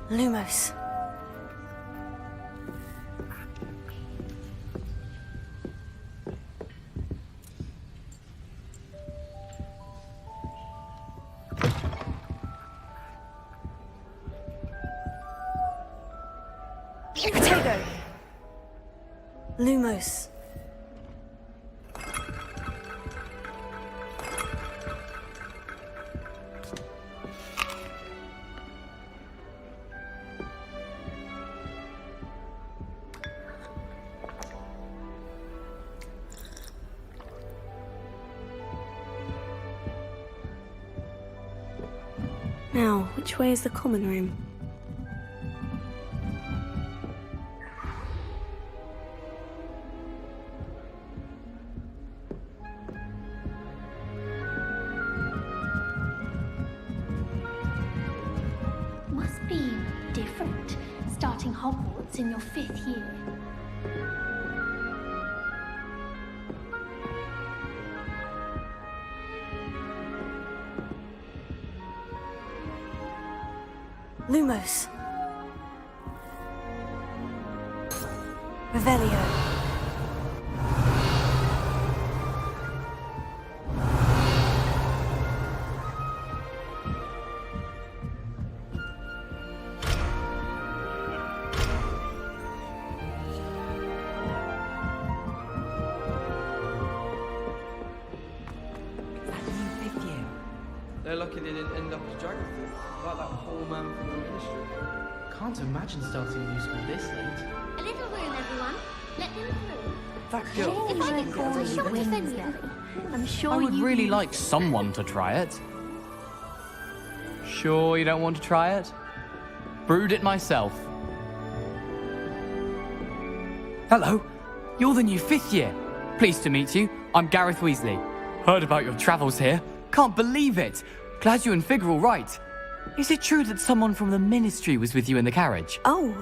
Lumos. Potato. Lumos. Now, which way is the common room? Must be different, starting Hogwarts in your 5th year. Lumos. Revelio. They're lucky they didn't end up as dragon food, like that poor man from the ministry. Can't imagine starting a new school this late. A little room, everyone. Let them through. That girl. If I could call a shot Wednesday, I'm sure I would you really like someone to try it. Sure you don't want to try it? Brewed it myself. Hello, you're the new 5th year. Pleased to meet you. I'm Gareth Weasley. Heard about your travels here. Can't believe it. Glad you and Fig are all right. Is it true that someone from the Ministry was with you in the carriage? Oh,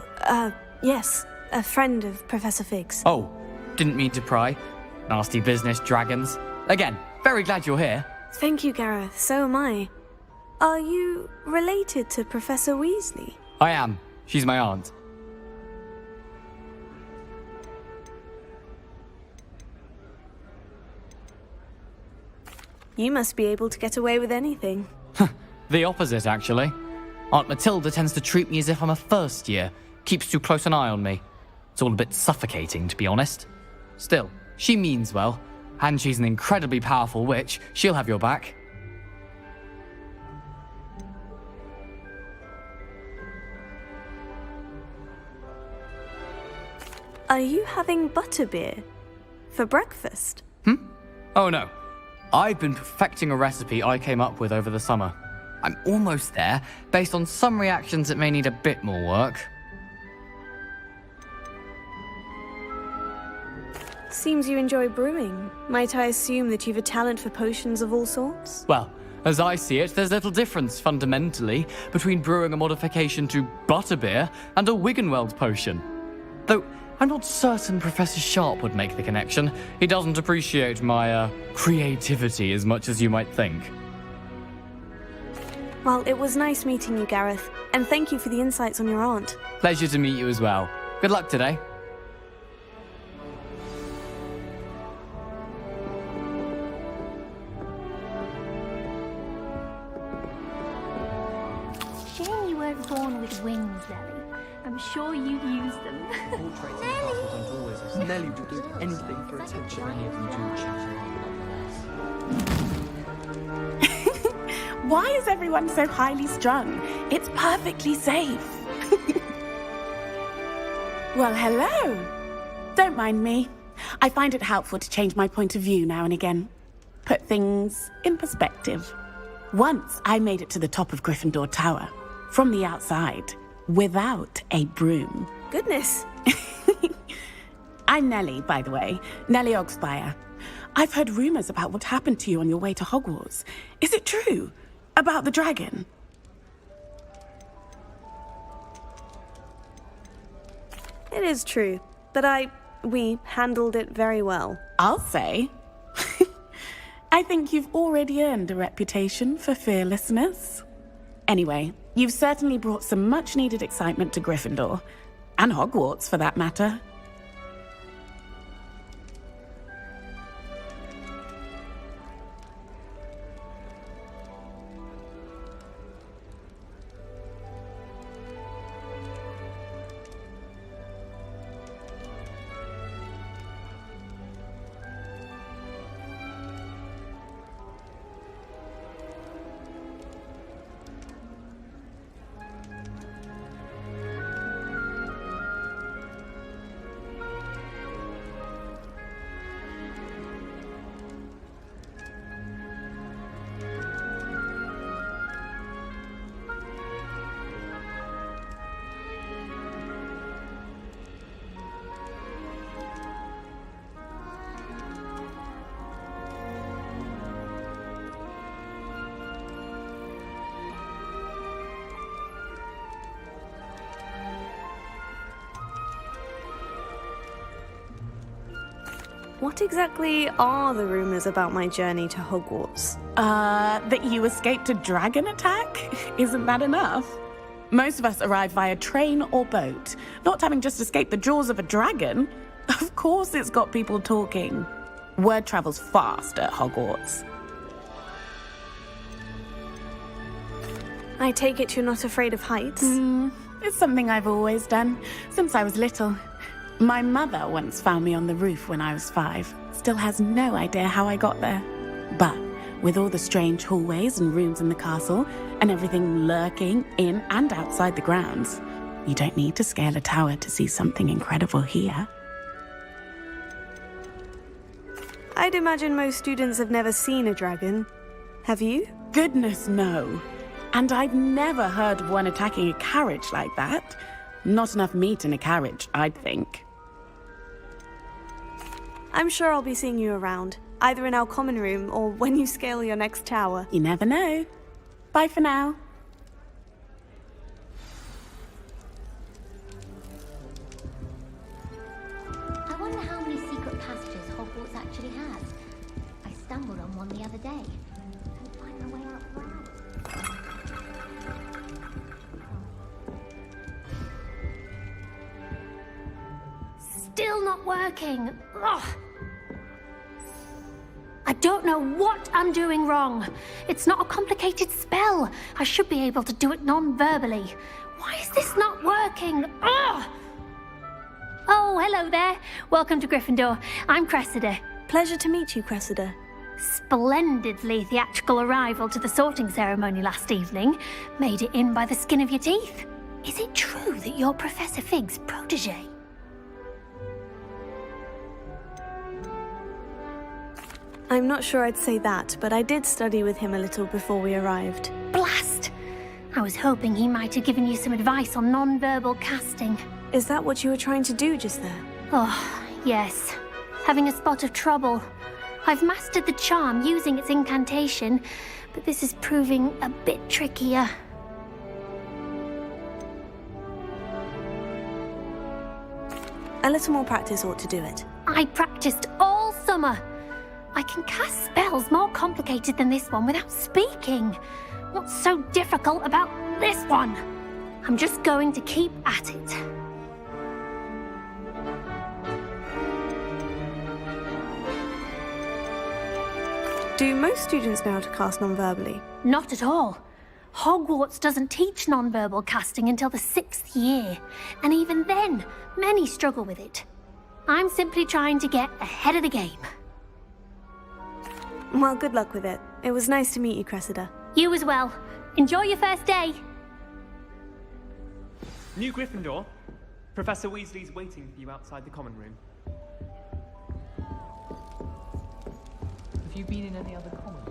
yes. A friend of Professor Fig's. Oh, didn't mean to pry. Nasty business, dragons. Again, very glad you're here. Thank you, Gareth. So am I. Are you related to Professor Weasley? I am. She's my aunt. You must be able to get away with anything. The opposite, actually. Aunt Matilda tends to treat me as if I'm a first year. Keeps too close an eye on me. It's all a bit suffocating, to be honest. Still, she means well. And she's an incredibly powerful witch. She'll have your back. Are you having butterbeer for breakfast? Oh no. I've been perfecting a recipe I came up with over the summer. I'm almost there, based on some reactions that may need a bit more work. Seems you enjoy brewing. Might I assume that you've a talent for potions of all sorts? Well, as I see it, there's little difference, fundamentally, between brewing a modification to butterbeer and a Wiggenweld potion. Though, I'm not certain Professor Sharp would make the connection. He doesn't appreciate my, creativity as much as you might think. Well, it was nice meeting you, Gareth, and thank you for the insights on your aunt. Pleasure to meet you as well. Good luck today. Shame you weren't born with wings, Nelly. I'm sure you'd use them. Portraits in the castle don't always have Nelly would do anything for attention. Many of them do chat Why is everyone so highly strung? It's perfectly safe. Well, hello. Don't mind me. I find it helpful to change my point of view now and again. Put things in perspective. Once I made it to the top of Gryffindor Tower, from the outside, without a broom. Goodness. I'm Nellie, by the way. Nellie Ogspire. I've heard rumors about what happened to you on your way to Hogwarts. Is it true? About the dragon? It is true, but we handled it very well. I'll say. I think you've already earned a reputation for fearlessness. Anyway, you've certainly brought some much-needed excitement to Gryffindor. And Hogwarts, for that matter. What exactly are the rumors about my journey to Hogwarts? That you escaped a dragon attack? Isn't that enough? Most of us arrive via train or boat, not having just escaped the jaws of a dragon. Of course it's got people talking. Word travels fast at Hogwarts. I take it you're not afraid of heights? It's something I've always done, since I was little. My mother once found me on the roof when I was 5. Still has no idea how I got there. But with all the strange hallways and rooms in the castle, and everything lurking in and outside the grounds, you don't need to scale a tower to see something incredible here. I'd imagine most students have never seen a dragon. Have you? Goodness, no. And I've never heard of one attacking a carriage like that. Not enough meat in a carriage, I'd think. I'm sure I'll be seeing you around, either in our common room or when you scale your next tower. You never know. Bye for now. I wonder how many secret passages Hogwarts actually has. I stumbled on one the other day. Couldn't find my way out for hours. Still not working. Ugh. I don't know what I'm doing wrong. It's not a complicated spell. I should be able to do it non-verbally. Why is this not working? Ugh! Oh, hello there. Welcome to Gryffindor. I'm Cressida. Pleasure to meet you, Cressida. Splendidly theatrical arrival to the sorting ceremony last evening. Made it in by the skin of your teeth. Is it true that you're Professor Fig's protege? I'm not sure I'd say that, but I did study with him a little before we arrived. Blast! I was hoping he might have given you some advice on non-verbal casting. Is that what you were trying to do just there? Oh, yes. Having a spot of trouble. I've mastered the charm using its incantation, but this is proving a bit trickier. A little more practice ought to do it. I practiced all summer. I can cast spells more complicated than this one without speaking. What's so difficult about this one? I'm just going to keep at it. Do most students know how to cast non-verbally? Not at all. Hogwarts doesn't teach non-verbal casting until the 6th year, and even then, many struggle with it. I'm simply trying to get ahead of the game. Well, good luck with it. It was nice to meet you, Cressida. You as well. Enjoy your first day. New Gryffindor. Professor Weasley's waiting for you outside the common room. Have you been in any other common?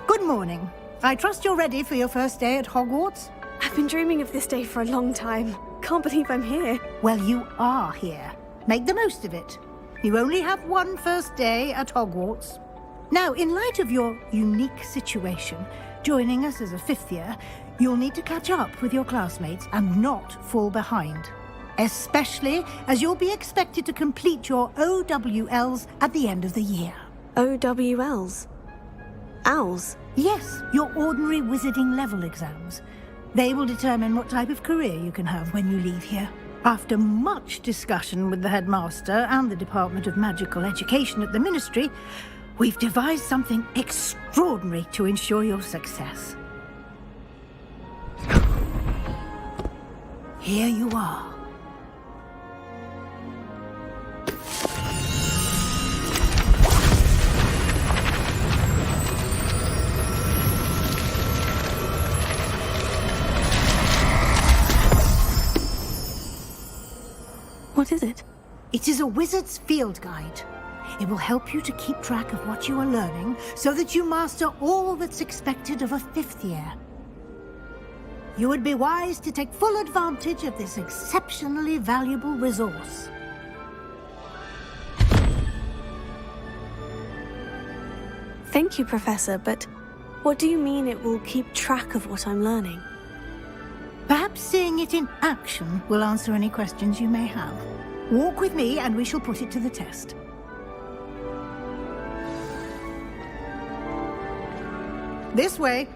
Good morning. I trust you're ready for your first day at Hogwarts? I've been dreaming of this day for a long time. Can't believe I'm here. Well, you are here. Make the most of it. You only have one first day at Hogwarts. Now, in light of your unique situation, joining us as a 5th year, you'll need to catch up with your classmates and not fall behind. especially as you'll be expected to complete your OWLs at the end of the year. OWLs? Owls? Yes, your ordinary wizarding level exams. They will determine what type of career you can have when you leave here. After much discussion with the headmaster and the Department of Magical Education at the Ministry, we've devised something extraordinary to ensure your success. Here you are. What is it? It is a wizard's field guide. It will help you to keep track of what you are learning so that you master all that's expected of a 5th year. You would be wise to take full advantage of this exceptionally valuable resource. Thank you, Professor, but what do you mean it will keep track of what I'm learning? Perhaps seeing it in action will answer any questions you may have. Walk with me and we shall put it to the test. This way.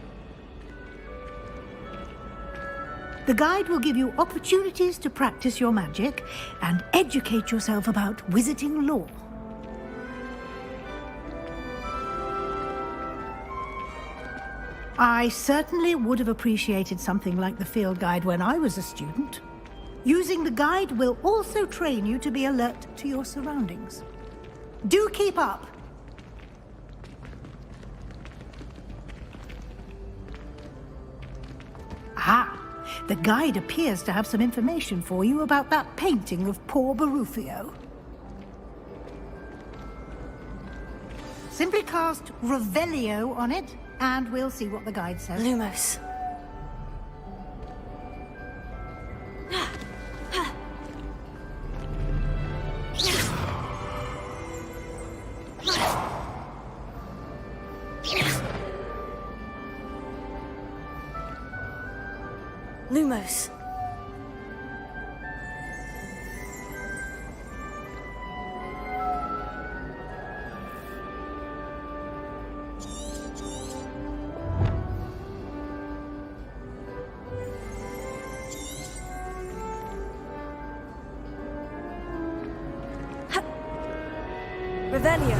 The guide will give you opportunities to practice your magic and educate yourself about wizarding lore. I certainly would have appreciated something like the field guide when I was a student. Using the guide will also train you to be alert to your surroundings. Do keep up! Ah, the guide appears to have some information for you about that painting of poor Barufio. Simply cast Revelio on it, and we'll see what the guide says. Lumos. Lumos. Revelio.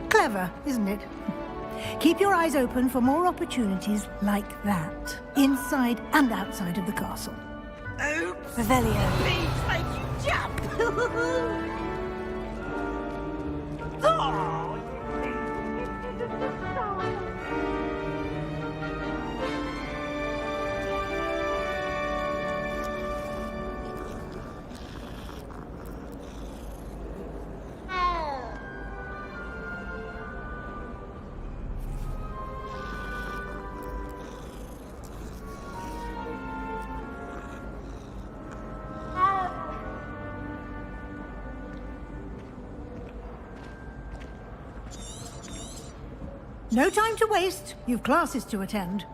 Clever, isn't it? Keep your eyes open for more opportunities like that, inside and outside of the castle. Revelio. Please make you jump! Oh, No time to waste. You've classes to attend.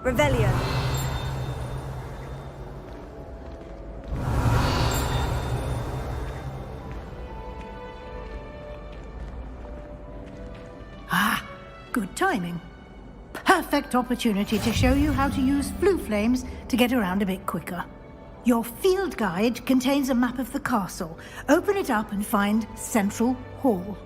Revelio. Ah, good timing. Perfect opportunity to show you how to use flue flames to get around a bit quicker. Your field guide contains a map of the castle. Open it up and find Central Hall.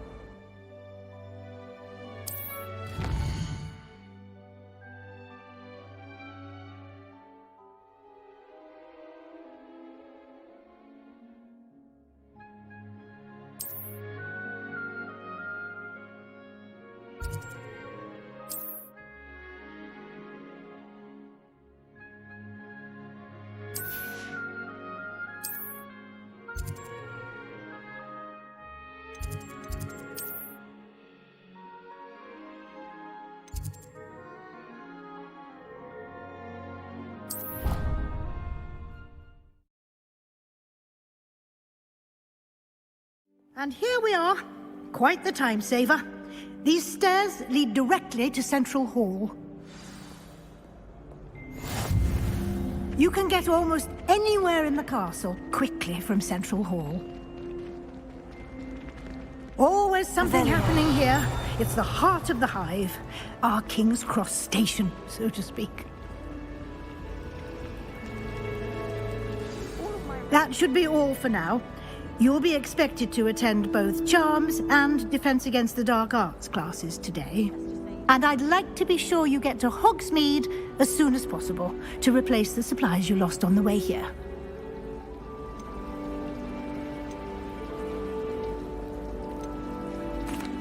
And here we are. Quite the time saver. These stairs lead directly to Central Hall. You can get almost anywhere in the castle quickly from Central Hall. Always something happening here. It's the heart of the hive. Our King's Cross station, so to speak. That should be all for now. You'll be expected to attend both Charms and Defense Against the Dark Arts classes today. And I'd like to be sure you get to Hogsmeade as soon as possible to replace the supplies you lost on the way here.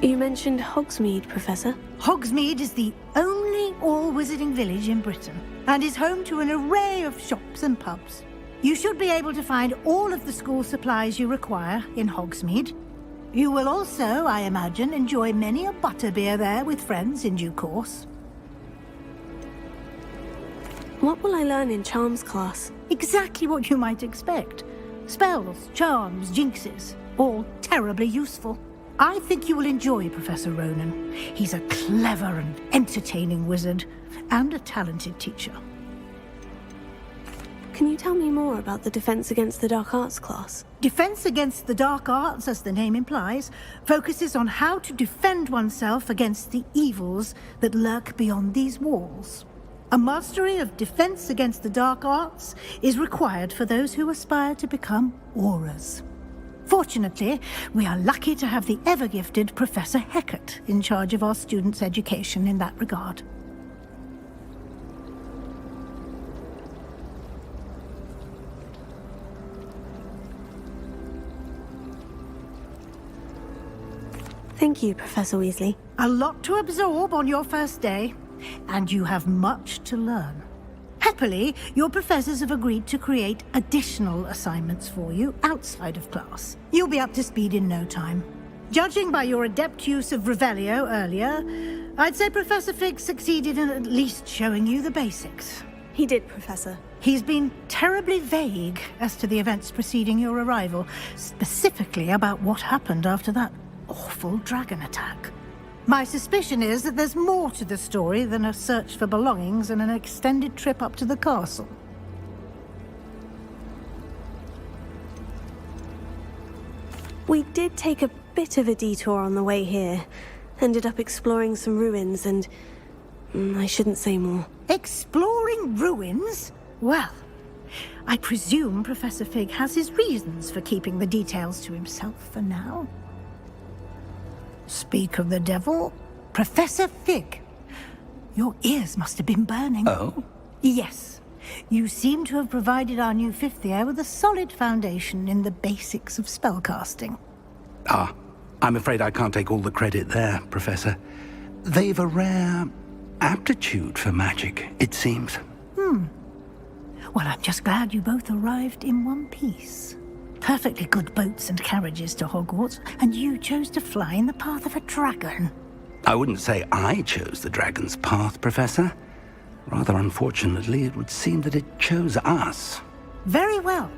You mentioned Hogsmeade, Professor. Hogsmeade is the only all-wizarding village in Britain and is home to an array of shops and pubs. You should be able to find all of the school supplies you require in Hogsmeade. You will also, I imagine, enjoy many a butterbeer there with friends in due course. What will I learn in Charms class? Exactly what you might expect. Spells, charms, jinxes, all terribly useful. I think you will enjoy Professor Ronan. He's a clever and entertaining wizard, and a talented teacher. Can you tell me more about the Defense Against the Dark Arts class? Defense Against the Dark Arts, as the name implies, focuses on how to defend oneself against the evils that lurk beyond these walls. A mastery of Defense Against the Dark Arts is required for those who aspire to become Aurors. Fortunately, we are lucky to have the ever-gifted Professor Hecat in charge of our students' education in that regard. Thank you, Professor Weasley. A lot to absorb on your first day, and you have much to learn. Happily, your professors have agreed to create additional assignments for you outside of class. You'll be up to speed in no time. Judging by your adept use of Revelio earlier, I'd say Professor Fig succeeded in at least showing you the basics. He did, Professor. He's been terribly vague as to the events preceding your arrival, specifically about what happened after that awful dragon attack. My suspicion is that there's more to the story than a search for belongings and an extended trip up to the castle. We did take a bit of a detour on the way here. Ended up exploring some ruins and... I shouldn't say more. Exploring ruins? Well, I presume Professor Fig has his reasons for keeping the details to himself for now. Speak of the devil, Professor Fig. Your ears must have been burning. Oh? Yes. You seem to have provided our new fifth year with a solid foundation in the basics of spellcasting. Ah, I'm afraid I can't take all the credit there, Professor. They've a rare aptitude for magic, it seems. Well, I'm just glad you both arrived in one piece. Perfectly good boats and carriages to Hogwarts, and you chose to fly in the path of a dragon. I wouldn't say I chose the dragon's path, Professor. Rather unfortunately, it would seem that it chose us. Very well.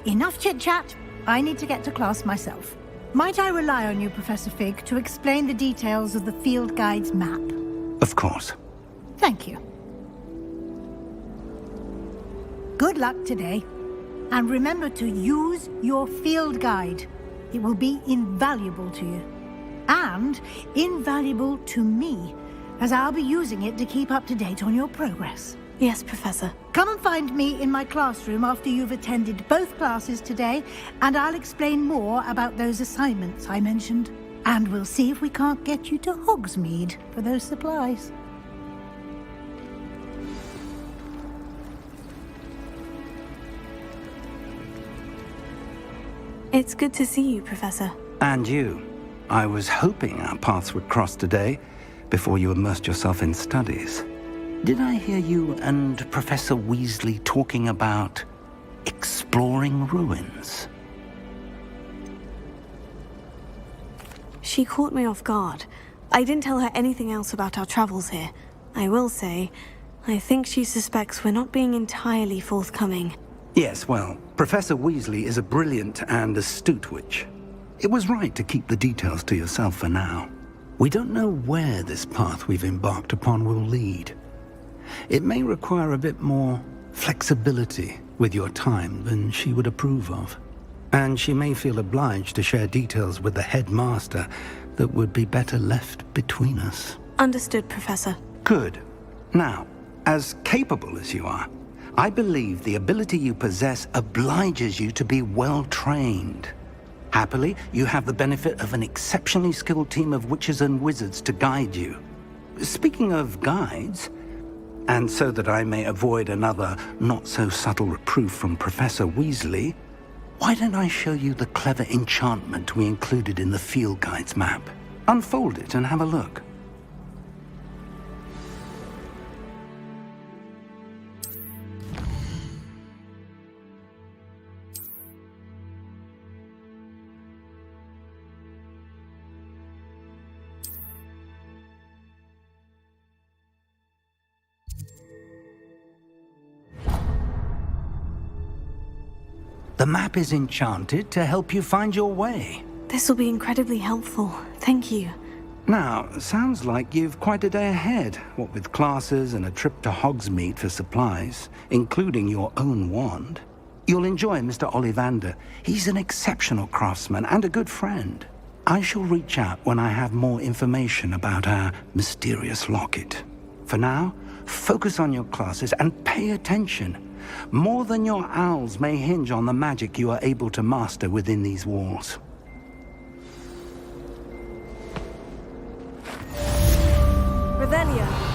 enough chit-chat. I need to get to class myself. Might I rely on you, Professor Fig, to explain the details of the field guide's map? Of course. Thank you. Good luck today. And remember to use your field guide. It will be invaluable to you. And invaluable to me, as I'll be using it to keep up to date on your progress. Yes, Professor. Come and find me in my classroom after you've attended both classes today, and I'll explain more about those assignments I mentioned. And we'll see if we can't get you to Hogsmeade for those supplies. It's good to see you, Professor. And you. I was hoping our paths would cross today, before you immersed yourself in studies. Did I hear you and Professor Weasley talking about exploring ruins? She caught me off guard. I didn't tell her anything else about our travels here. I will say, I think she suspects we're not being entirely forthcoming. Yes, well, Professor Weasley is a brilliant and astute witch. It was right to keep the details to yourself for now. We don't know where this path we've embarked upon will lead. It may require a bit more flexibility with your time than she would approve of. And she may feel obliged to share details with the headmaster that would be better left between us. Understood, Professor. Good. Now, as capable as you are, I believe the ability you possess obliges you to be well trained. Happily, you have the benefit of an exceptionally skilled team of witches and wizards to guide you. Speaking of guides, and so that I may avoid another not-so-subtle reproof from Professor Weasley, why don't I show you the clever enchantment we included in the field guide's map? Unfold it and have a look. The map is enchanted to help you find your way. This will be incredibly helpful. Thank you. Now, sounds like you've quite a day ahead, what with classes and a trip to Hogsmeade for supplies, including your own wand. You'll enjoy Mr. Ollivander. He's an exceptional craftsman and a good friend. I shall reach out when I have more information about our mysterious locket. For now, focus on your classes and pay attention. More than your owls may hinge on the magic you are able to master within these walls. Revelio.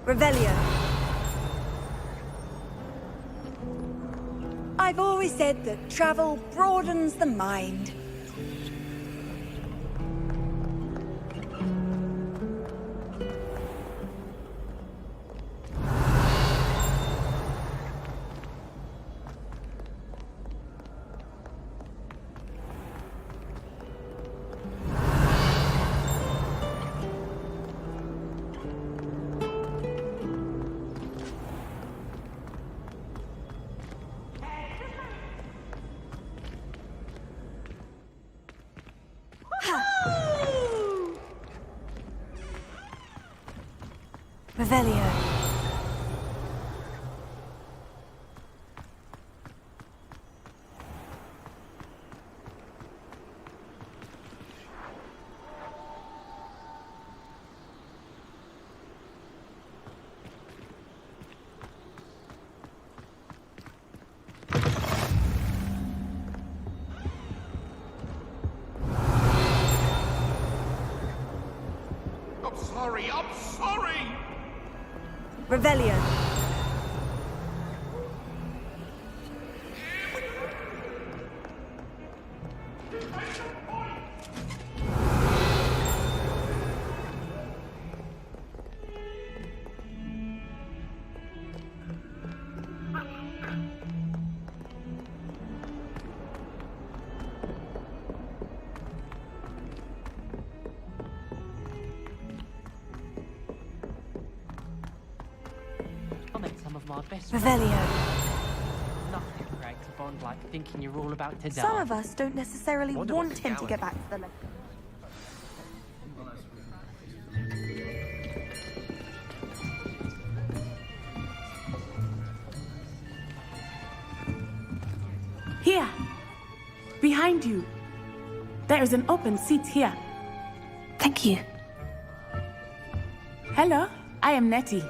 Revelio. always said that travel broadens the mind. Revelio. I'm sorry! Revelio. Revelio. Nothing creates a bond like thinking you're all about to die. Some of us don't necessarily want him to get back to the... Here! Behind you. There is an open seat here. Thank you. Hello, I am Nettie.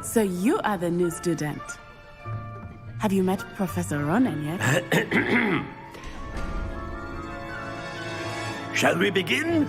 So you are the new student. Have you met Professor Ronan yet? Shall we begin?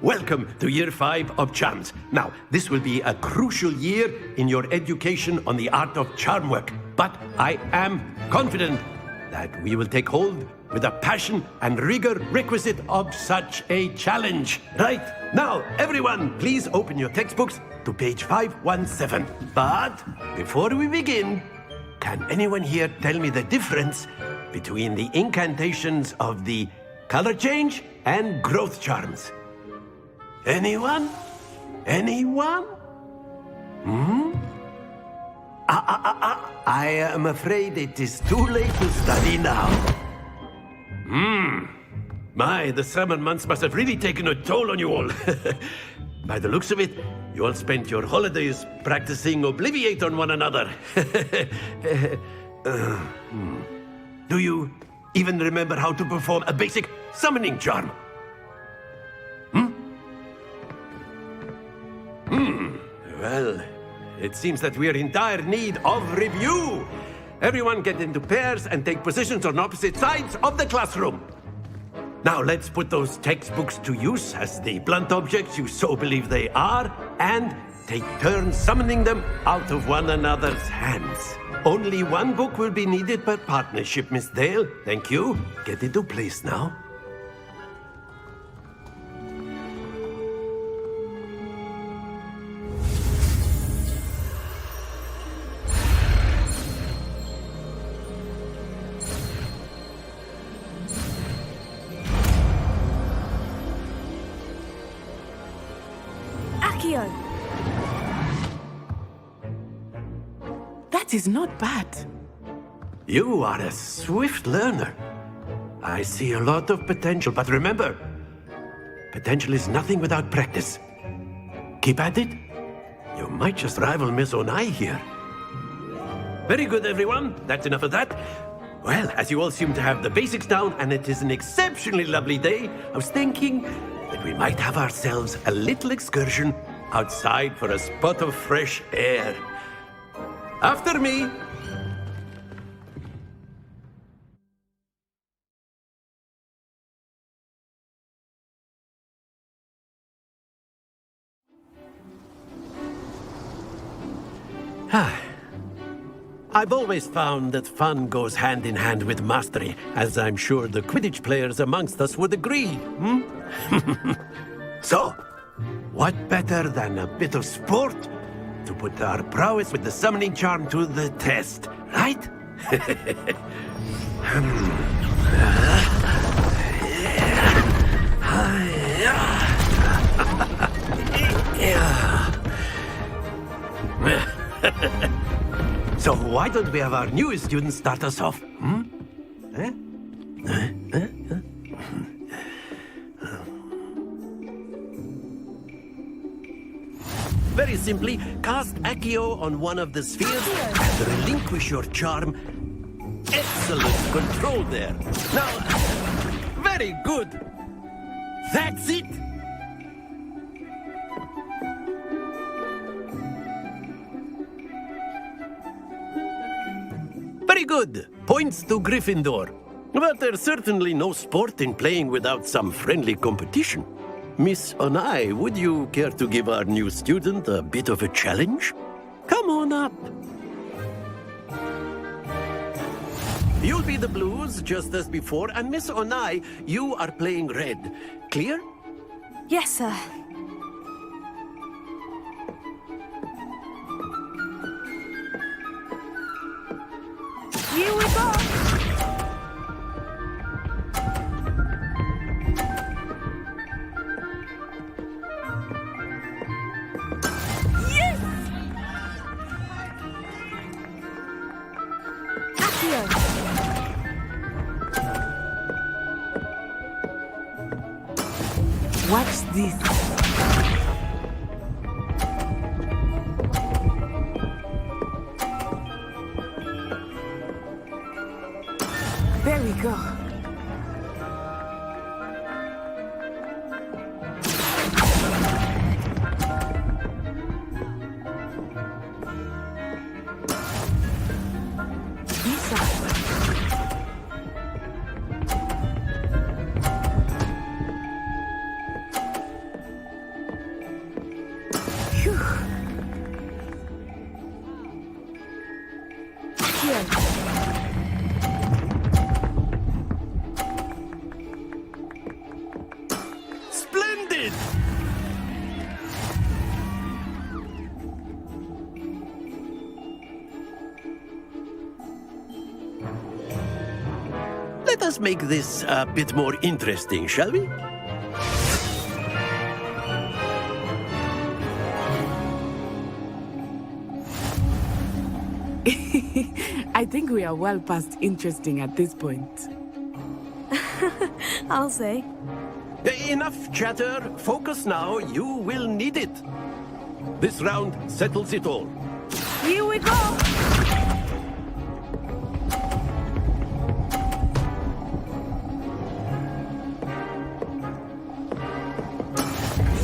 Welcome to Year 5 of Charms. Now, this will be a crucial year in your education on the art of charm work. But I am confident that we will take hold with the passion and rigor requisite of such a challenge. Right, now, everyone, please open your textbooks to page 517. But before we begin, can anyone here tell me the difference between the incantations of the color change and growth charms? Anyone? Anyone? I am afraid it is too late to study now. My, the summer months must have really taken a toll on you all. By the looks of it, you all spent your holidays practicing Obliviate on one another. Do you even remember how to perform a basic summoning charm? Well, it seems that we are in dire need of review. Everyone get into pairs and take positions on opposite sides of the classroom. Now let's put those textbooks to use as the blunt objects you so believe they are, and take turns summoning them out of one another's hands. Only one book will be needed per partnership, Miss Dale. Thank you. Get into place now. That is not bad. You are a swift learner. I see a lot of potential, but remember, potential is nothing without practice. Keep at it. You might just rival Miss Onai here. Very good, everyone. That's enough of that. Well, as you all seem to have the basics down, and it is an exceptionally lovely day, I was thinking that we might have ourselves a little excursion outside for a spot of fresh air. After me. I've always found that fun goes hand in hand with mastery, as I'm sure the Quidditch players amongst us would agree, hmm? So, what better than a bit of sport to put our prowess with the summoning charm to the test, right? So why don't we have our newest student start us off? Hmm? Very simply, cast Accio on one of the spheres and relinquish your charm. Excellent control there. Now, very good. That's it. Very good. Points to Gryffindor. But there's certainly no sport in playing without some friendly competition. Miss Onai, would you care to give our new student a bit of a challenge? Come on up. You'll be the blues, just as before, and Miss Onai, you are playing red. Clear? Yes, sir. Here we go! Yes! Accio! Watch this. There we go. Splendid! Let us make this a bit more interesting, shall we? I think we are well past interesting at this point. I'll say. Enough chatter. Focus now. You will need it. This round settles it all. Here we go!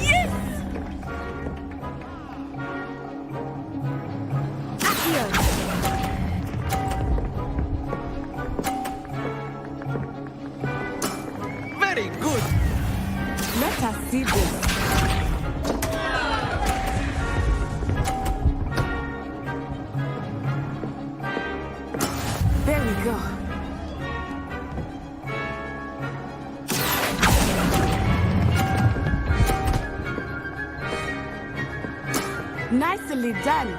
Yes! Accio! Very good. Let us see this. There we go. Nicely done.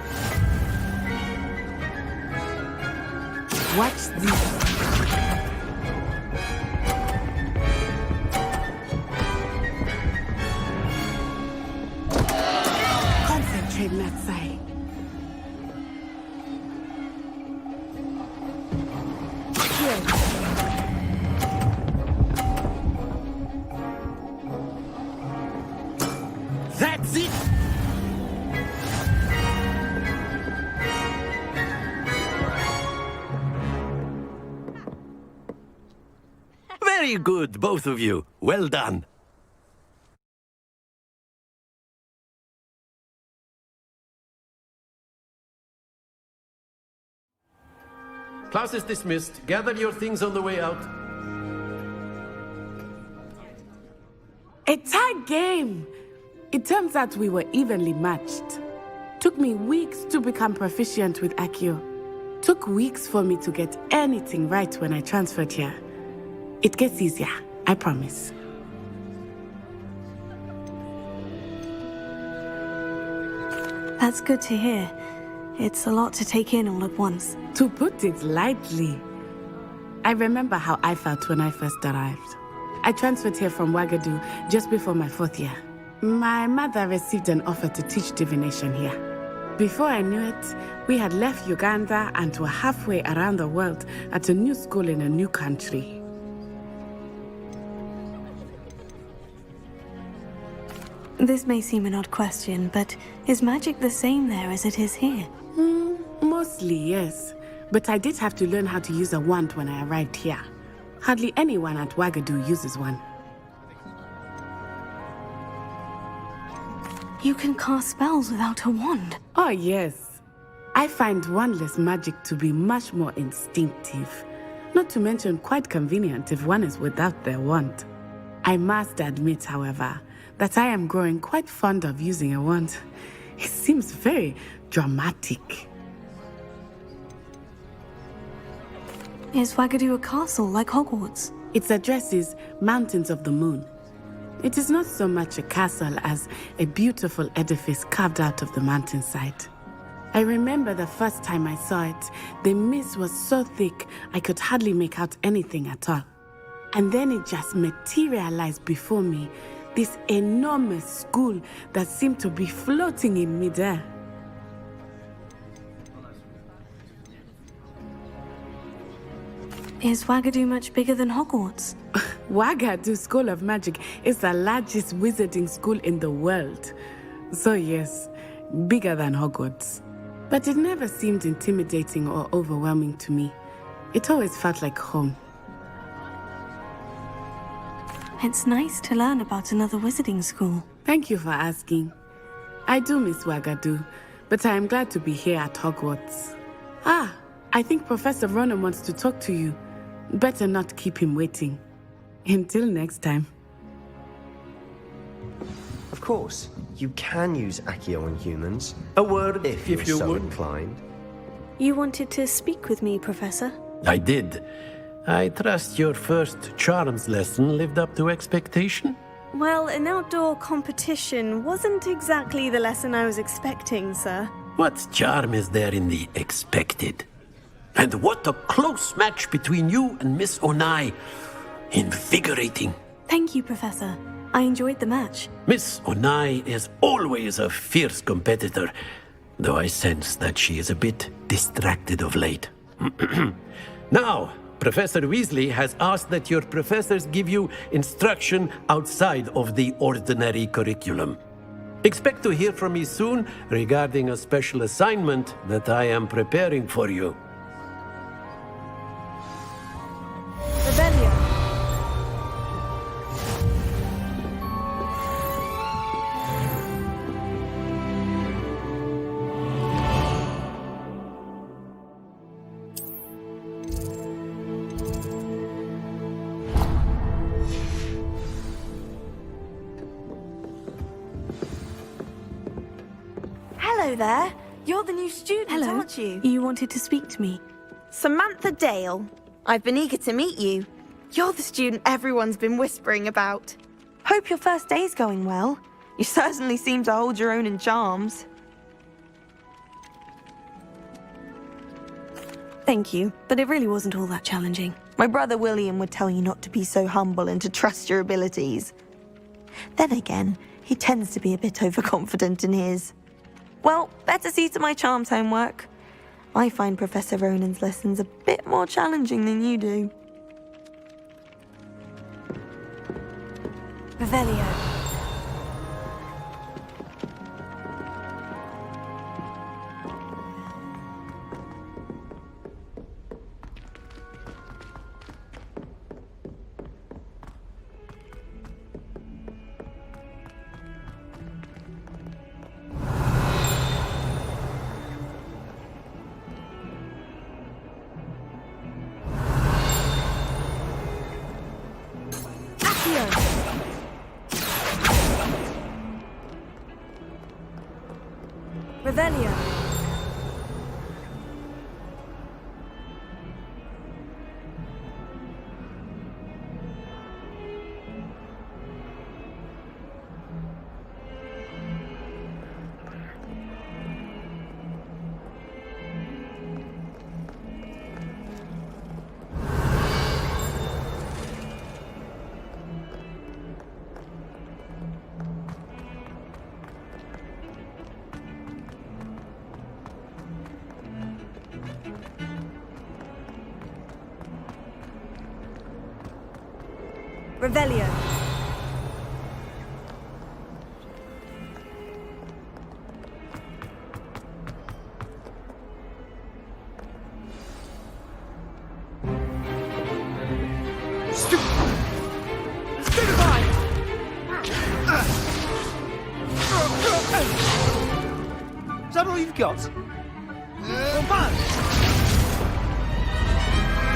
Watch this. Concentrate, Natsai. Here. That's it. Very good, both of you. Well done. Class is dismissed. Gather your things on the way out. A tight game. It turns out we were evenly matched. Took me weeks to become proficient with Accio. Took weeks for me to get anything right when I transferred here. It gets easier, I promise. That's good to hear. It's a lot to take in all at once. To put it lightly, I remember how I felt when I first arrived. I transferred here from Ouagadougou just before my 4th year. My mother received an offer to teach divination here. Before I knew it, we had left Uganda and were halfway around the world at a new school in a new country. This may seem an odd question, but is magic the same there as it is here? Mostly, yes. But I did have to learn how to use a wand when I arrived here. Hardly anyone at Ouagadougou uses one. You can cast spells without a wand. Oh, yes. I find wandless magic to be much more instinctive. Not to mention quite convenient if one is without their wand. I must admit, however, that I am growing quite fond of using a wand. It seems very dramatic. Is Ouagadougou a castle like Hogwarts? Its address is Mountains of the Moon. It is not so much a castle as a beautiful edifice carved out of the mountainside. I remember the first time I saw it, the mist was so thick I could hardly make out anything at all. And then it just materialized before me, this enormous school that seemed to be floating in midair. Is Ouagadougou much bigger than Hogwarts? Ouagadougou School of Magic is the largest wizarding school in the world. So yes, bigger than Hogwarts. But it never seemed intimidating or overwhelming to me. It always felt like home. It's nice to learn about another wizarding school. Thank you for asking. I do miss Ouagadougou, but I am glad to be here at Hogwarts. Ah, I think Professor Ronan wants to talk to you. Better not keep him waiting. Until next time. Of course, you can use Accio on humans. A word if you're so inclined. You wanted to speak with me, Professor? I did. I trust your first charms lesson lived up to expectation? Well, an outdoor competition wasn't exactly the lesson I was expecting, sir. What charm is there in the expected? And what a close match between you and Miss Onai. Invigorating. Thank you, Professor. I enjoyed the match. Miss Onai is always a fierce competitor, though I sense that she is a bit distracted of late. Now, Professor Weasley has asked that your professors give you instruction outside of the ordinary curriculum. Expect to hear from me soon regarding a special assignment that I am preparing for you. Rebellion. Hello there. You're the new student, aren't you? You wanted to speak to me. Samantha Dale. I've been eager to meet you. You're the student everyone's been whispering about. Hope your first day's going well. You certainly seem to hold your own in charms. Thank you, but it really wasn't all that challenging. My brother William would tell you not to be so humble and to trust your abilities. Then again, he tends to be a bit overconfident in his. Well, better see to my charms homework. I find Professor Ronan's lessons a bit more challenging than you do. Revelio. Revelio. Revelio. Is that all you've got?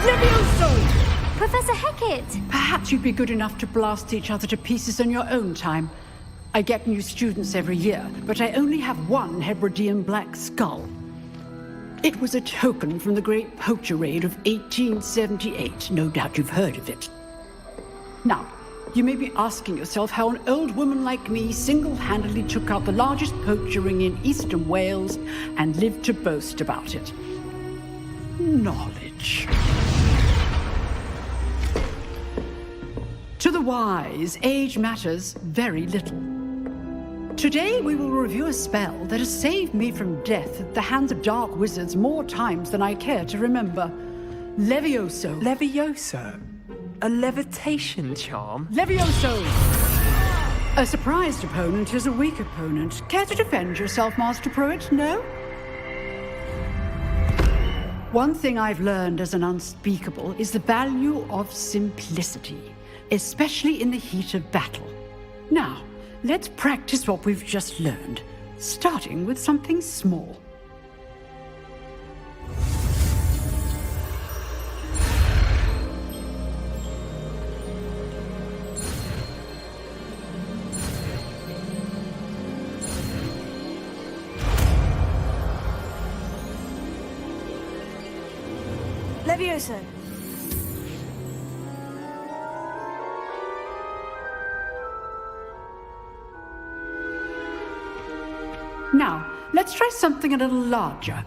Levioso! Professor Hecat! Perhaps you'd be good enough to blast each other to pieces on your own time. I get new students every year, but I only have one Hebridean black skull. It was a token from the Great Poacher Raid of 1878. No doubt you've heard of it. Now, you may be asking yourself how an old woman like me single-handedly took out the largest poacher ring in eastern Wales and lived to boast about it. Knowledge. To the wise, age matters very little. Today we will review a spell that has saved me from death at the hands of dark wizards more times than I care to remember. Levioso. Levioso? A levitation charm? Levioso! A surprised opponent is a weak opponent. Care to defend yourself, Master Pruitt? No? One thing I've learned as an unspeakable is the value of simplicity, especially in the heat of battle. Now, let's practice what we've just learned, starting with something small. Levioso. Now, let's try something a little larger.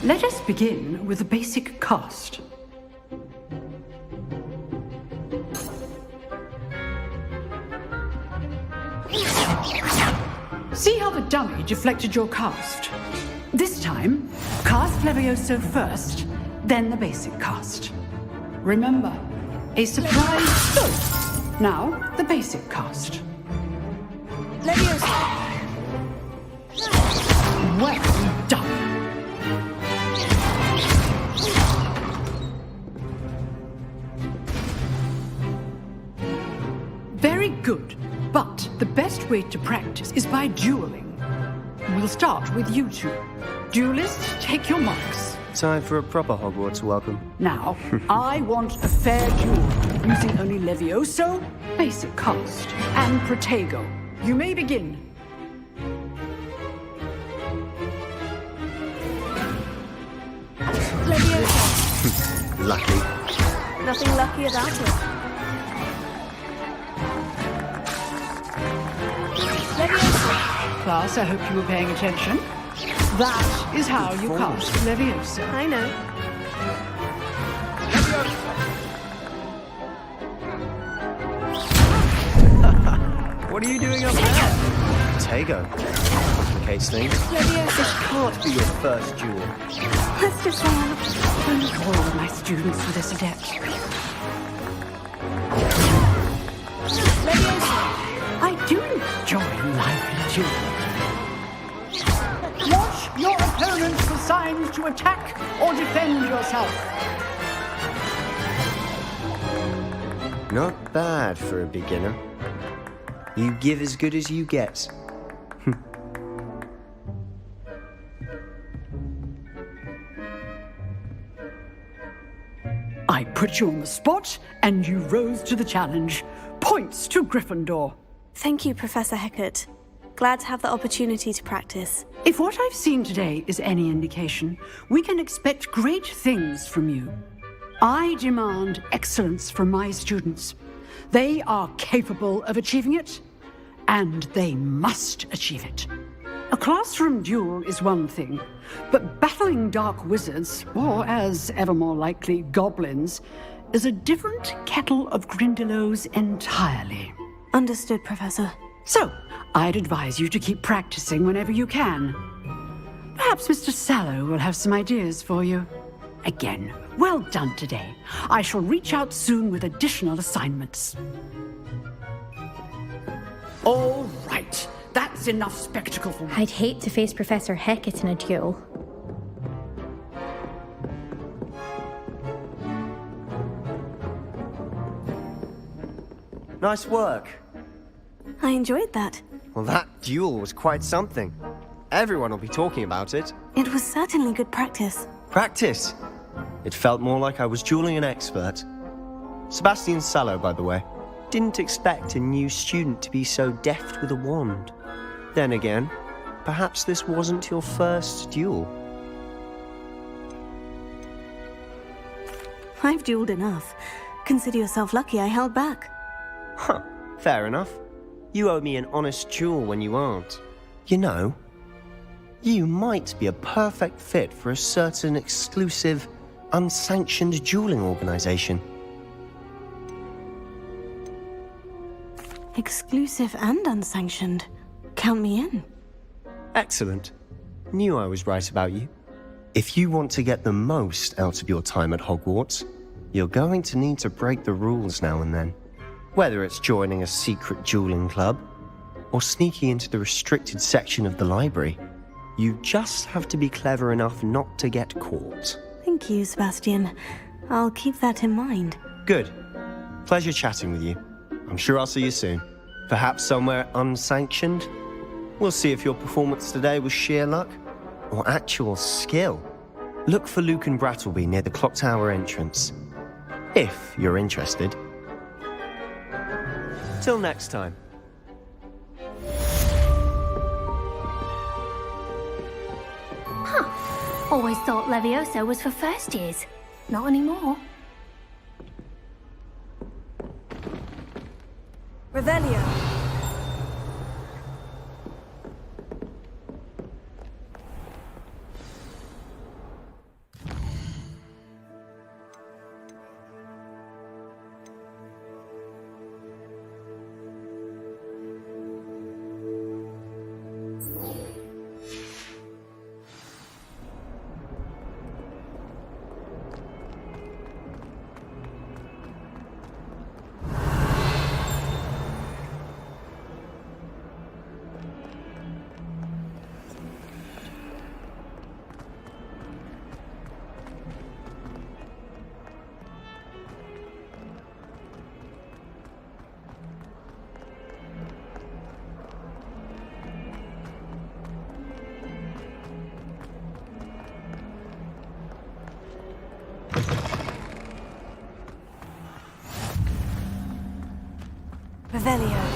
Let us begin with the basic cast. See how the dummy deflected your cast? This time, cast Levioso first, then the basic cast. Remember, a surprise stunt. Now, the basic cast. Levioso. Well done. Very good. But the best way to practice is by dueling. We'll start with you two. Duelists, take your marks. Time for a proper Hogwarts welcome. Now, I want a fair duel, using only Levioso, basic cast, and Protego. You may begin. Levioso. Lucky. Nothing lucky about it. Class, I hope you were paying attention. That is how you cast Levioso. I know. What are you doing up there? Tego. Complicates things. Levioso. This can't be your first duel. Let's just run. All of my students were this adept. Levioso. I do enjoy a lively duel. Watch your opponents for signs to attack or defend yourself. Not bad for a beginner. You give as good as you get. I put you on the spot, and you rose to the challenge. Points to Gryffindor. Thank you, Professor Hecat. Glad to have the opportunity to practice. If what I've seen today is any indication, we can expect great things from you. I demand excellence from my students. They are capable of achieving it, and they must achieve it. A classroom duel is one thing, but battling dark wizards, or as ever more likely, goblins, is a different kettle of Grindylows entirely. Understood, Professor. So, I'd advise you to keep practicing whenever you can. Perhaps Mr. Sallow will have some ideas for you. Again, well done today. I shall reach out soon with additional assignments. All right, that's enough spectacle for me. I'd hate to face Professor Hecat in a duel. Nice work. I enjoyed that. Well, that duel was quite something. Everyone will be talking about it. It was certainly good practice. Practice? It felt more like I was dueling an expert. Sebastian Sallow, by the way. Didn't expect a new student to be so deft with a wand. Then again, perhaps this wasn't your first duel. I've dueled enough. Consider yourself lucky I held back. Huh, fair enough. You owe me an honest duel when you aren't. You know, you might be a perfect fit for a certain exclusive, unsanctioned dueling organization. Exclusive and unsanctioned. Count me in. Excellent. Knew I was right about you. If you want to get the most out of your time at Hogwarts, you're going to need to break the rules now and then. Whether it's joining a secret dueling club, or sneaking into the restricted section of the library, you just have to be clever enough not to get caught. Thank you, Sebastian. I'll keep that in mind. Good. Pleasure chatting with you. I'm sure I'll see you soon. Perhaps somewhere unsanctioned? We'll see if your performance today was sheer luck or actual skill. Look for Luke and Brattleby near the clock tower entrance. If you're interested. Till next time. Huh. Always thought Levioso was for first years. Not anymore. Revelio. Revelio.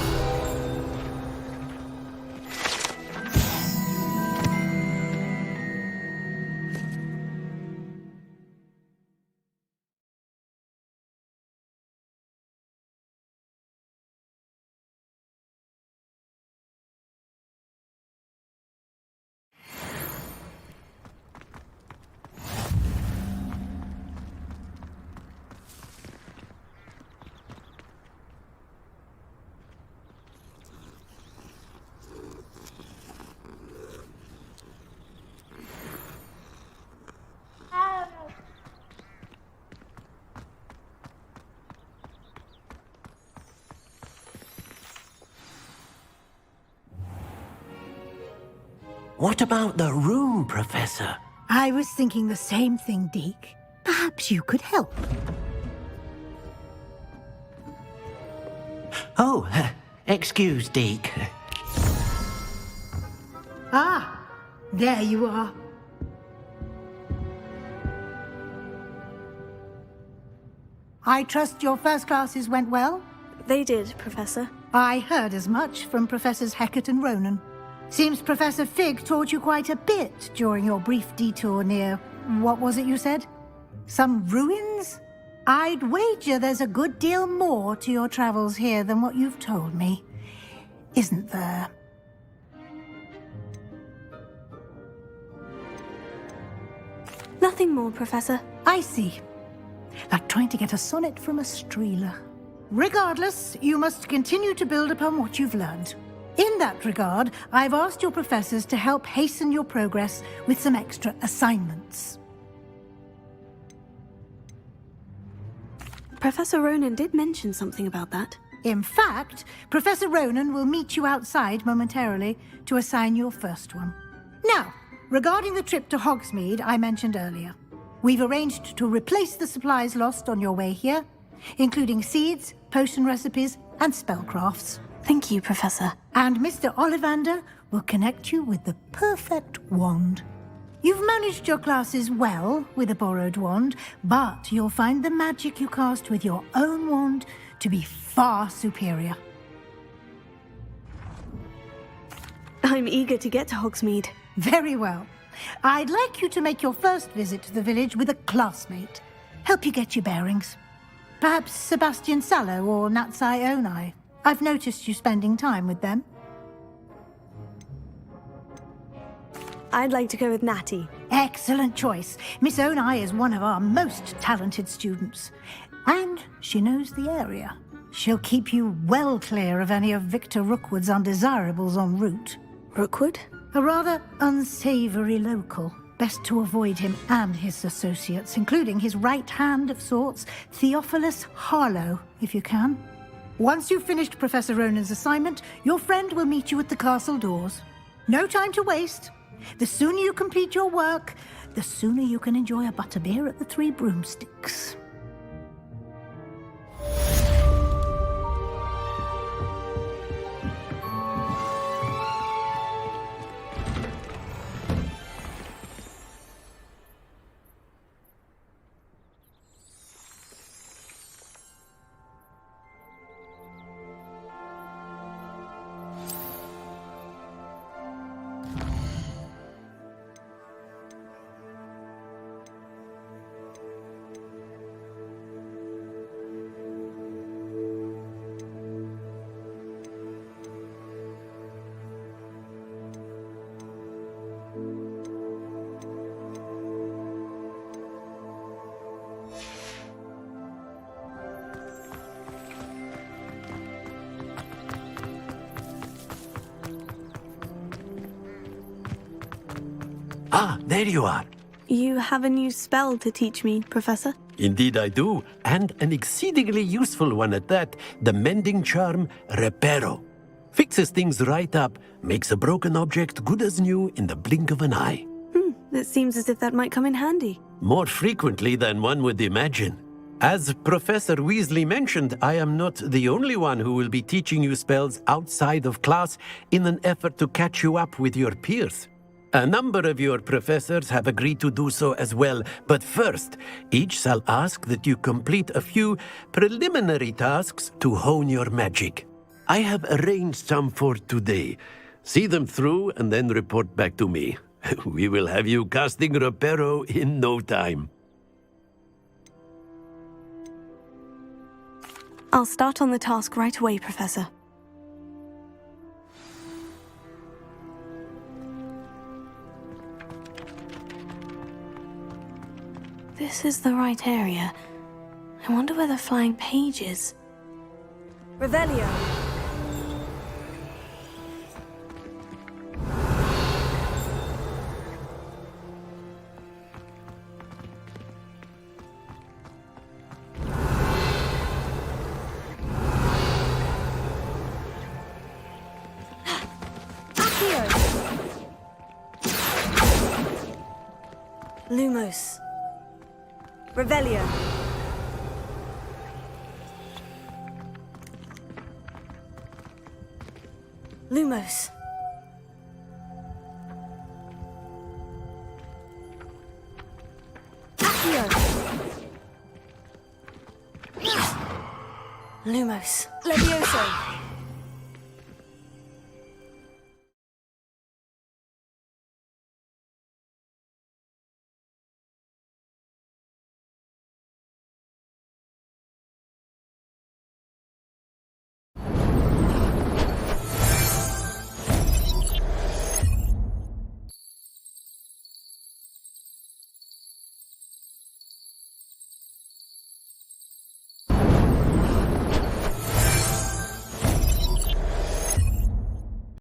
What about the room, Professor? I was thinking the same thing, Deke. Perhaps you could help. Oh, excuse, Deke. Ah, there you are. I trust your first classes went well? They did, Professor. I heard as much from Professors Hecat and Ronan. Seems Professor Fig taught you quite a bit during your brief detour near... what was it you said? Some ruins? I'd wager there's a good deal more to your travels here than what you've told me. Isn't there? Nothing more, Professor. I see. Like trying to get a sonnet from a streeler. Regardless, you must continue to build upon what you've learned. In that regard, I've asked your professors to help hasten your progress with some extra assignments. Professor Ronan did mention something about that. In fact, Professor Ronan will meet you outside momentarily to assign your first one. Now, regarding the trip to Hogsmeade I mentioned earlier, we've arranged to replace the supplies lost on your way here, including seeds, potion recipes, and spellcrafts. Thank you, Professor. And Mr. Ollivander will connect you with the perfect wand. You've managed your classes well with a borrowed wand, but you'll find the magic you cast with your own wand to be far superior. I'm eager to get to Hogsmeade. Very well. I'd like you to make your first visit to the village with a classmate. Help you get your bearings. Perhaps Sebastian Sallow or Natsai Onai. I've noticed you spending time with them. I'd like to go with Natty. Excellent choice. Miss Onai is one of our most talented students. And she knows the area. She'll keep you well clear of any of Victor Rookwood's undesirables en route. Rookwood? A rather unsavory local. Best to avoid him and his associates, including his right hand of sorts, Theophilus Harlow, if you can. Once you've finished Professor Ronan's assignment, your friend will meet you at the castle doors. No time to waste. The sooner you complete your work, the sooner you can enjoy a butterbeer at the Three Broomsticks. Ah, there you are. You have a new spell to teach me, Professor? Indeed I do, and an exceedingly useful one at that, the mending charm Reparo. Fixes things right up, makes a broken object good as new in the blink of an eye. It seems as if that might come in handy. More frequently than one would imagine. As Professor Weasley mentioned, I am not the only one who will be teaching you spells outside of class in an effort to catch you up with your peers. A number of your professors have agreed to do so as well, but first, each shall ask that you complete a few preliminary tasks to hone your magic. I have arranged some for today. See them through and then report back to me. We will have you casting Reparo in no time. I'll start on the task right away, Professor. This is the right area. I wonder where the flying page is. Revelio. Lumos. Revelio. Lumos. Accio. Lumos. Levioso.